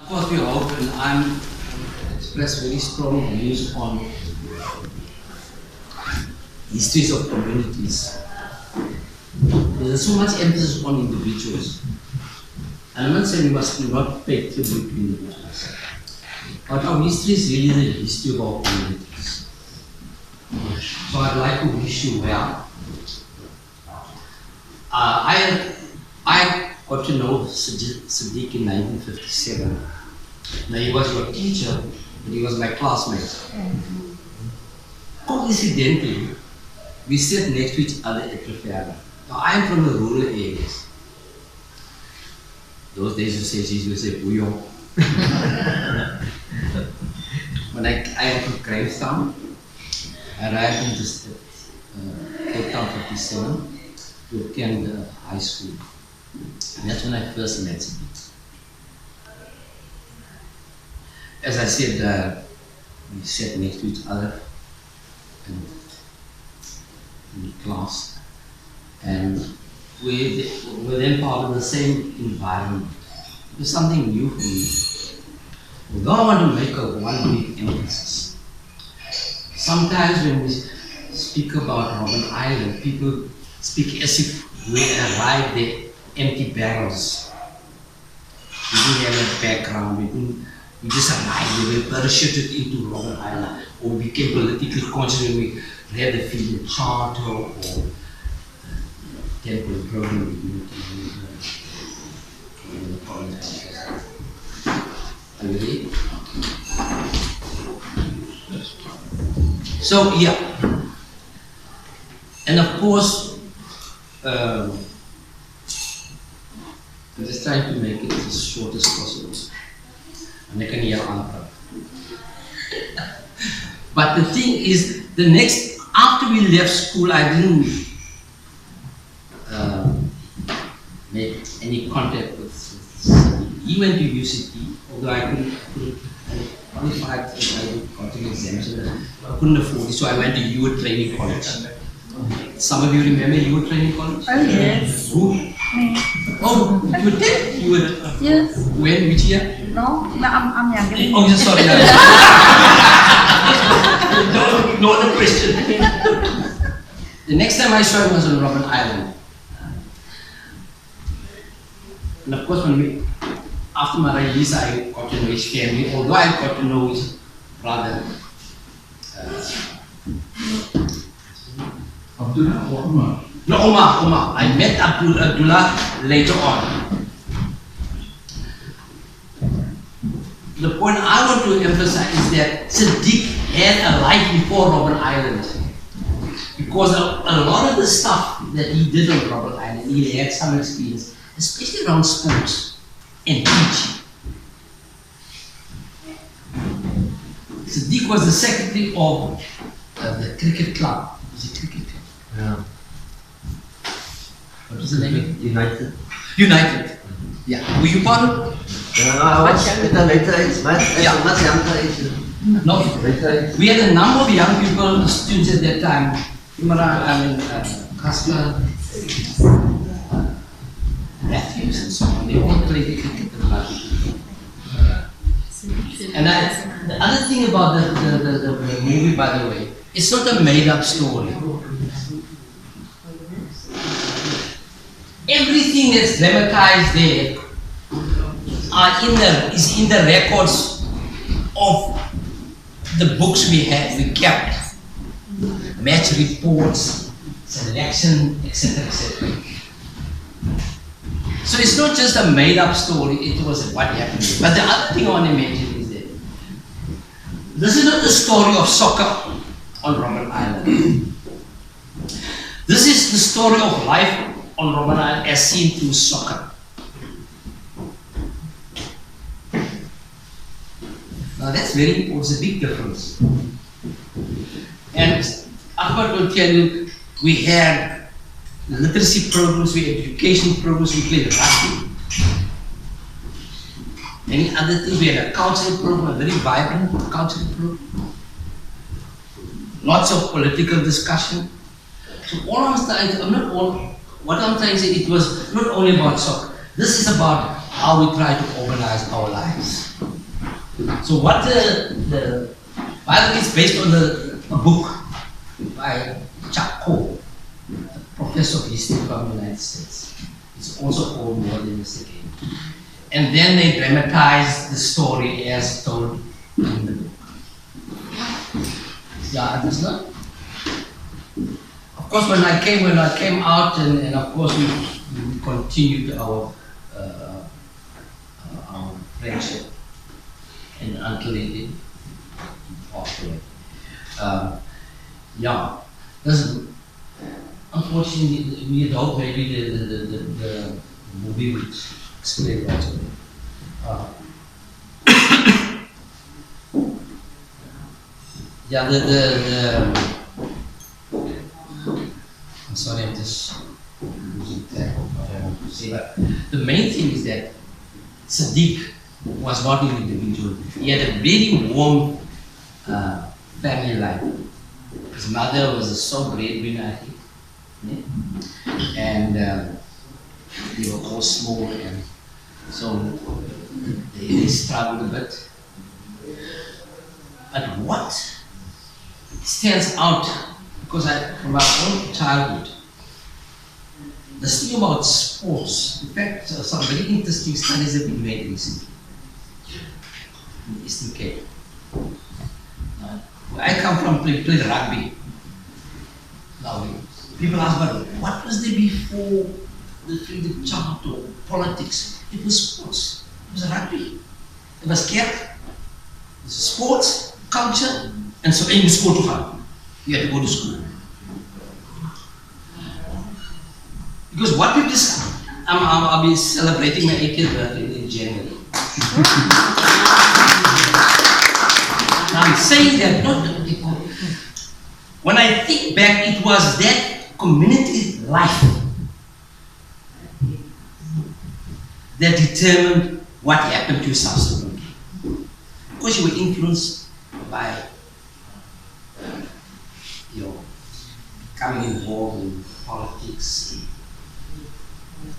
course, we hope, and I'm express very strong views on histories of communities. There's so much emphasis on individuals. And I'm not saying we must not pay tribute to individuals. But our history is really the history of our communities. So I'd like to wish you well. I got to know Sadiq in 1957. Now he was your teacher, but he was my classmate. Coincidentally, we sat next to each other at Trafalgar. Now I am from the rural areas. Those days you say bouillon. When I am from Grahamstown, I arrived in this Cape Town 57 to attend high school. And that's when I first met Sadiq. As I said, we sat next to each other in class, and we were then part of the same environment. It was something new for me. Although I want to make one big emphasis. Sometimes when we speak about Robben Island, people speak as if we arrived there empty barrels. We didn't have a background, we just arrived, we were parachuted into Robben Island, or we became politically conscious when we read the Freedom Charter or Temple Program of Unity in the foreign countries. Are you ready? So, yeah. And of course, I'm just trying to make it as short as possible. And I can hear answer. But the thing is, after we left school, I didn't make any contact with Sadiq. He went to UCT, although I couldn't qualify, I got an exemption. I couldn't afford it, so I went to UA Training College. Some of you remember UA Training College? Oh, yes. Who? Oh, you did? You were? Yes. When? Which year? No, I'm younger. Oh, you're sorry. No other question. The next time I saw him was on Robben Island. And of course, after my release, I got to know his family, although I got to know his brother. Abdullah or Omar? No, Omar. I met Abdullah later on. The point I want to emphasize is that Sadiq had a life before Robben Island. Because a lot of the stuff that he did on Robben Island, he had some experience, especially around sports and teaching. Sadiq was the secretary of the cricket club. Was it cricket club? Yeah. What was the name? United. Yeah. Were you part of? I was at a later age, much younger age. No. We had a number of young people, students at that time. Kasper, Matthews and so on. They all played cricket at the club. And the other thing about the movie, by the way, it's not a made-up story. Everything that's dramatized there is in the records of the books we kept. Match reports, selection, etc., etc. So it's not just a made-up story, it was what happened. But the other thing I want to mention is that this is not the story of soccer on Robben Island. This is the story of life on Robben Island as seen through soccer. Now that's very important, it's a big difference. And Akbar will tell you, we had literacy programs, we had education programs, we played rugby. Many other things, we had a cultural program, a very vibrant cultural program. Lots of political discussion. So what I'm trying to say, it was not only about soccer. This is about how we try to organize revolutionize our lives. So what the Bible is based on a book by Chuck Cole, a professor of history from the United States. It's also called More Than Just a Game. And then they dramatize the story as told in the book. Yeah, understand? Of course, when I came out, and of course we continued our friendship, and until it passed away. Yeah, this, unfortunately, we had hoped maybe the movie would explain that to me. Yeah, I'm sorry, I'm just losing track of what I want to say, but the main thing is that Sadiq was not an individual. He had a very warm family life. His mother was a sole breadwinner, I think. Yeah? And they were all small, and so they struggled a bit. But what stands out, because from my own childhood, this thing about sports, in fact, some very interesting studies have been made recently in the Eastern Cape. Where I come from, played rugby. Now, people ask, but what was there before the freedom charter or politics? It was sports. It was rugby. It was kerk. It was sports, culture, and so in school to come. You had to go to school. Because what we've discussed, I'll be celebrating my 80th birthday in January. Now I'm saying that not because when I think back, it was that community life that determined what happened to you subsequently. Because you were influenced by becoming involved in politics.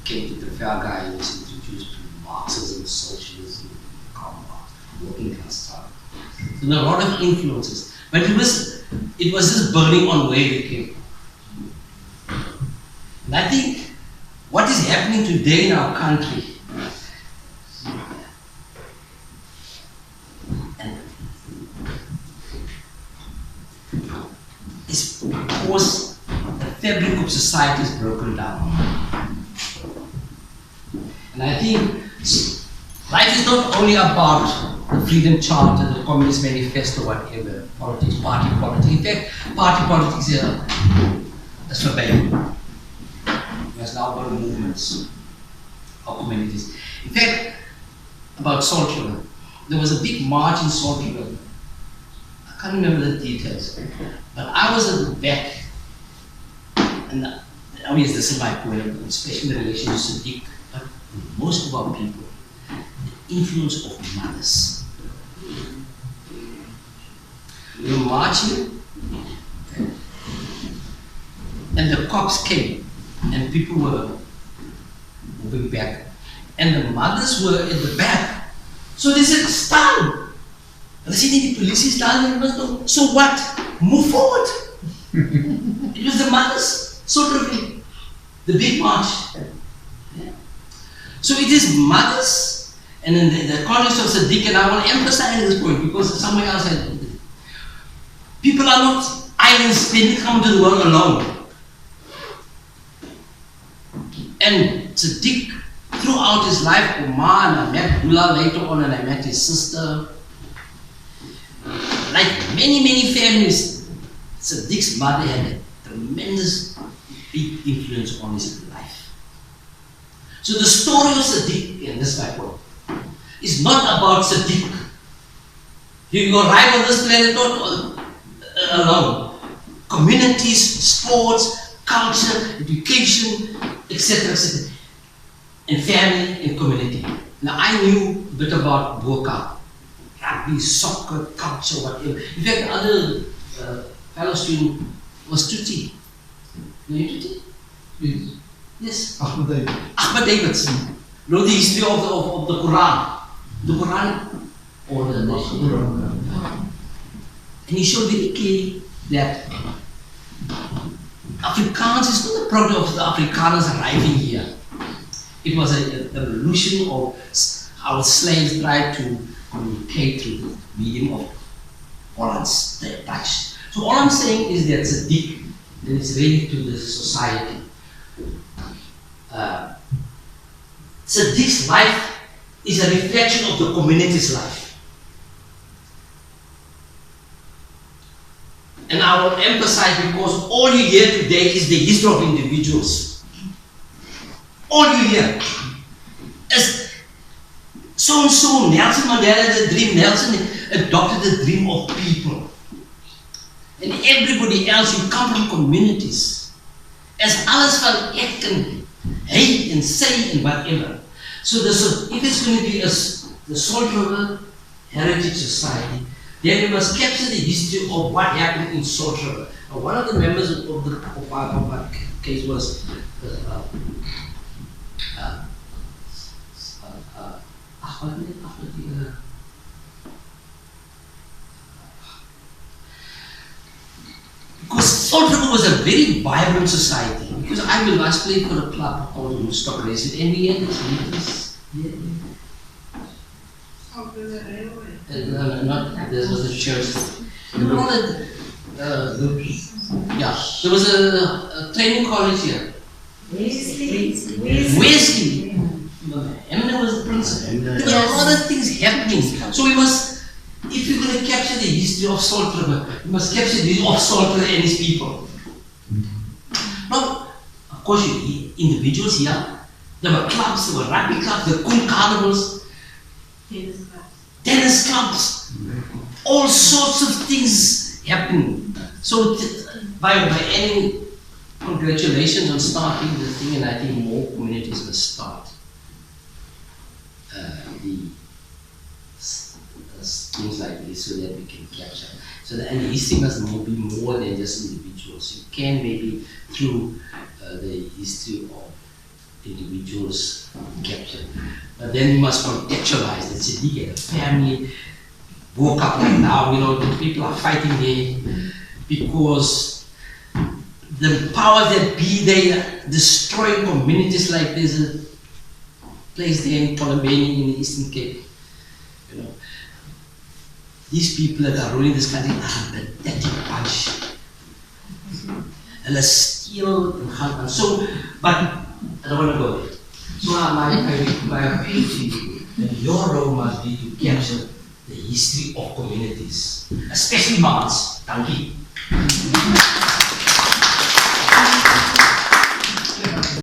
Came to Trafalgar, I was introduced to Marxism, socialism, Karl Marx, working class struggle. So there were a lot of influences, but it was just burning on where we came from. And I think what is happening today in our country, is because the fabric of society is broken down. And I think life is not only about the Freedom Charter, the Communist Manifesto, whatever, politics, party politics. In fact, party politics is forbidden. There's now got movements of communities. In fact, about Salt River, there was a big march in Salt River. I can't remember the details, but I was at the back, and obviously this is my point, especially in relation to Sadiq, but most of our people, the influence of mothers. We were marching, and the cops came, and people were moving back, and the mothers were at the back. So they said, stand! And they said, the police is standing. So what? Move forward! It was the mothers, sort of the big march. Yeah. So it is mothers, and in the context of Sadiq, and I want to emphasize this point because somewhere else people are not islands, they didn't come to the world alone. And Sadiq, throughout his life, Omar, and I met Dula later on, and I met his sister. Like many, many families, Sadiq's mother had a tremendous big influence on his life. So the story of Sadiq, and this is my point, is not about Sadiq. You arrive on this planet not alone. Communities, sports, culture, education, etc., etc., and family and community. Now I knew a bit about Boka, rugby, soccer, culture, whatever. In fact, the other fellow student was Tuti. You know Tuti? Yes. Ahmed David. Ahmed Davidson. Know the history of the Quran. the Quran or the Quran. And he showed very clearly that Afrikaans is not the product of the Afrikaners arriving here. It was a revolution of our slaves tried to communicate through the medium of Holland's Dutch. So all I'm saying is that Sadiq, and it's related to the society. Sadiq's life is a reflection of the community's life. And I will emphasize because all you hear today is the history of individuals. All you hear is so and so, Nelson Mandela had a dream, Nelson adopted the dream of people. And everybody else, you come from communities. As alles van ek en hy and say and whatever. So if it's going to be the Salt River Heritage Society, then we must capture the history of what happened in Salt River. One of the members of our case was because Salt River was a very vibrant society. Because I last played for a club called Stock Racing, and we had this. There was a church. There was a training college here. Wesley. Eminem was the principal. There were a lot of things happening. So we must, if you're going to capture the history of Salt River, you must capture the history of Salt River and his people. Now, of course, individuals here, there were clubs, there were rugby clubs, there were cool carnivals, tennis clubs, all sorts of things happening. So, by any congratulations on starting the thing, and I think more communities will start things like this so that we can capture. So that, and the history must be more than just individuals. You can maybe through the history of individuals capture. But then you must contextualize that. So you get a family, woke up like now, the people are fighting there because the powers that be, they are destroying communities like this. A place there in Polomeni in the Eastern Cape. These people that are ruling this country are a pathetic bunch. And they steal and hunt. So, but I don't want to go there. So my appeal to you, that your role must be to capture the history of communities, especially Mans. Thank you.